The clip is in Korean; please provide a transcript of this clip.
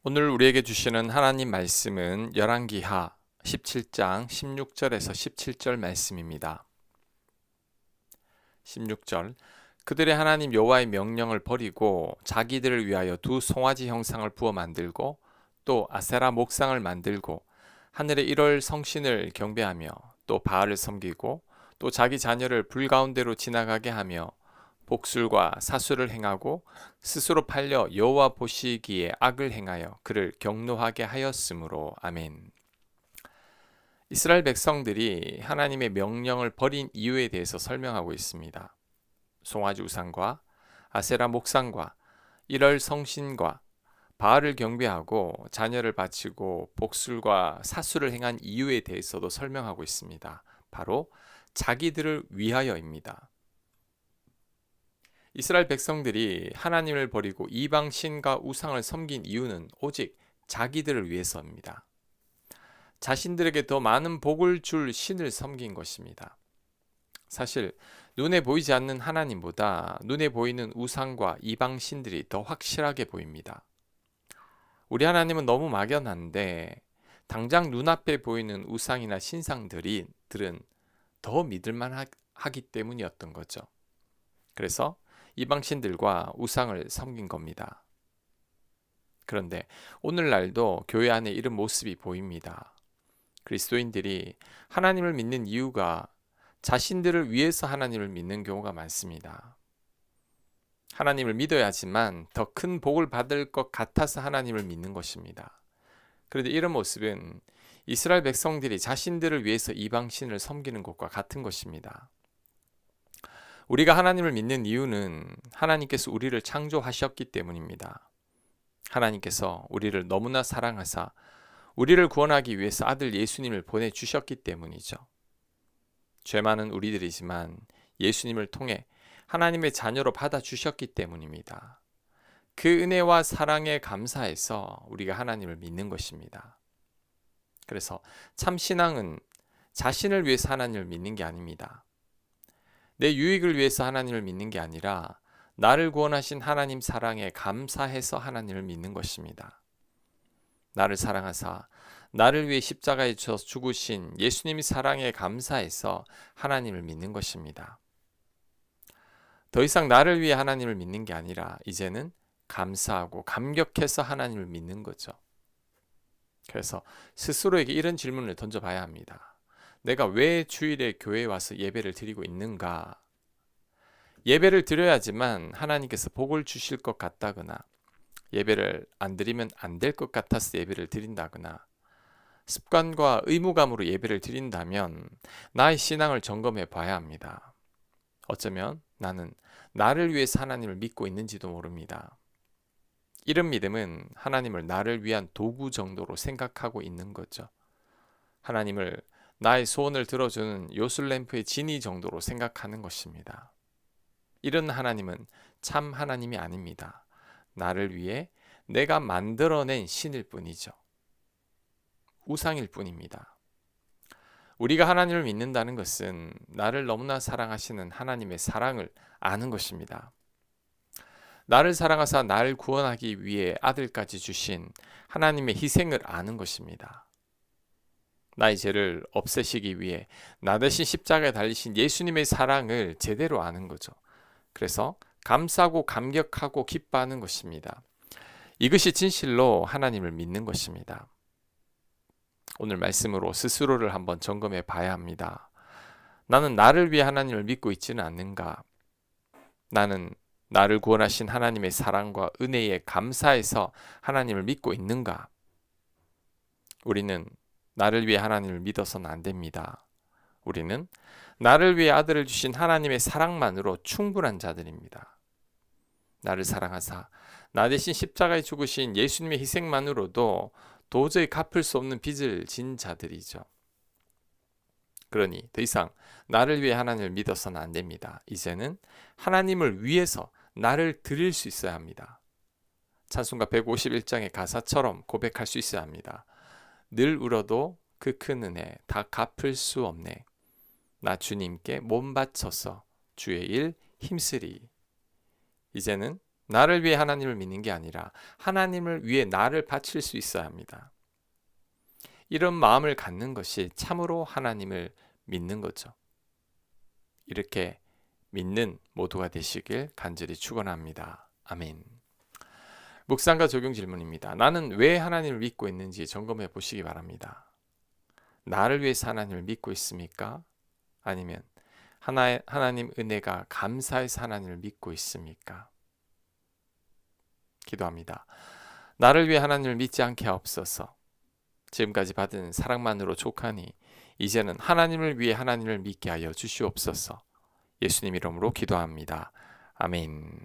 오늘 우리에게 주시는 하나님 말씀은 열왕기하 17장 16절에서 17절 말씀입니다. 16절 그들의 하나님 여호와의 명령을 버리고 자기들을 위하여 두 송아지 형상을 부어 만들고 또 아세라 목상을 만들고 하늘의 1월 성신을 경배하며 또 바알을 섬기고 또 자기 자녀를 불 가운데로 지나가게 하며 복술과 사술을 행하고 스스로 팔려 여호와 보시기에 악을 행하여 그를 경노하게 하였으므로. 아멘. 이스라엘 백성들이 하나님의 명령을 버린 이유에 대해서 설명하고 있습니다. 송아지 우상과 아세라 목상과 일월 성신과 바알을 경배하고 자녀를 바치고 복술과 사술을 행한 이유에 대해서도 설명하고 있습니다. 바로 자기들을 위하여입니다. 이스라엘 백성들이 하나님을 버리고 이방 신과 우상을 섬긴 이유는 오직 자기들을 위해서입니다. 자신들에게 더 많은 복을 줄 신을 섬긴 것입니다. 사실 눈에 보이지 않는 하나님보다 눈에 보이는 우상과 이방 신들이 더 확실하게 보입니다. 우리 하나님은 너무 막연한데 당장 눈앞에 보이는 우상이나 신상들은 더 믿을만 하기 때문이었던 거죠. 그래서 이방신들과 우상을 섬긴 겁니다. 그런데 오늘날도 교회 안에 이런 모습이 보입니다. 그리스도인들이 하나님을 믿는 이유가 자신들을 위해서 하나님을 믿는 경우가 많습니다. 하나님을 믿어야지만 더 큰 복을 받을 것 같아서 하나님을 믿는 것입니다. 그런데 이런 모습은 이스라엘 백성들이 자신들을 위해서 이방신을 섬기는 것과 같은 것입니다. 우리가 하나님을 믿는 이유는 하나님께서 우리를 창조하셨기 때문입니다. 하나님께서 우리를 너무나 사랑하사 우리를 구원하기 위해서 아들 예수님을 보내주셨기 때문이죠. 죄 많은 우리들이지만 예수님을 통해 하나님의 자녀로 받아주셨기 때문입니다. 그 은혜와 사랑에 감사해서 우리가 하나님을 믿는 것입니다. 그래서 참 신앙은 자신을 위해서 하나님을 믿는 게 아닙니다. 내 유익을 위해서 하나님을 믿는 게 아니라 나를 구원하신 하나님 사랑에 감사해서 하나님을 믿는 것입니다. 나를 사랑하사 나를 위해 십자가에 죽으신 예수님의 사랑에 감사해서 하나님을 믿는 것입니다. 더 이상 나를 위해 하나님을 믿는 게 아니라 이제는 감사하고 감격해서 하나님을 믿는 거죠. 그래서 스스로에게 이런 질문을 던져봐야 합니다. 내가 왜 주일에 교회에 와서 예배를 드리고 있는가? 예배를 드려야지만 하나님께서 복을 주실 것 같다거나 예배를 안 드리면 안 될 것 같아서 예배를 드린다거나 습관과 의무감으로 예배를 드린다면 나의 신앙을 점검해 봐야 합니다. 어쩌면 나는 나를 위해서 하나님을 믿고 있는지도 모릅니다. 이런 믿음은 하나님을 나를 위한 도구 정도로 생각하고 있는 거죠. 하나님을 나의 소원을 들어주는 요술램프의 지니 정도로 생각하는 것입니다. 이런 하나님은 참 하나님이 아닙니다. 나를 위해 내가 만들어낸 신일 뿐이죠. 우상일 뿐입니다. 우리가 하나님을 믿는다는 것은 나를 너무나 사랑하시는 하나님의 사랑을 아는 것입니다. 나를 사랑하사 나를 구원하기 위해 아들까지 주신 하나님의 희생을 아는 것입니다. 나의 죄를 없애시기 위해 나 대신 십자가에 달리신 예수님의 사랑을 제대로 아는 거죠. 그래서 감사하고 감격하고 기뻐하는 것입니다. 이것이 진실로 하나님을 믿는 것입니다. 오늘 말씀으로 스스로를 한번 점검해 봐야 합니다. 나는 나를 위해 하나님을 믿고 있지는 않는가? 나는 나를 구원하신 하나님의 사랑과 은혜에 감사해서 하나님을 믿고 있는가? 우리는 나를 위해 하나님을 믿어서는 안 됩니다. 우리는 나를 위해 아들을 주신 하나님의 사랑만으로 충분한 자들입니다. 나를 사랑하사 나 대신 십자가에 죽으신 예수님의 희생만으로도 도저히 갚을 수 없는 빚을 진 자들이죠. 그러니 더 이상 나를 위해 하나님을 믿어서는 안 됩니다. 이제는 하나님을 위해서 나를 드릴 수 있어야 합니다. 찬송가 151장의 가사처럼 고백할 수 있어야 합니다. 늘 울어도 그 큰 은혜 다 갚을 수 없네. 나 주님께 몸 바쳐서 주의 일 힘쓰리. 이제는 나를 위해 하나님을 믿는 게 아니라 하나님을 위해 나를 바칠 수 있어야 합니다. 이런 마음을 갖는 것이 참으로 하나님을 믿는 거죠. 이렇게 믿는 모두가 되시길 간절히 축원합니다. 아멘. 묵상과 적용 질문입니다. 나는 왜 하나님을 믿고 있는지 점검해 보시기 바랍니다. 나를 위해서 하나님을 믿고 있습니까? 아니면 하나님 은혜가 감사해서 하나님을 믿고 있습니까? 기도합니다. 나를 위해 하나님을 믿지 않게 하옵소서. 지금까지 받은 사랑만으로 족하니 이제는 하나님을 위해 하나님을 믿게 하여 주시옵소서. 예수님 이름으로 기도합니다. 아멘.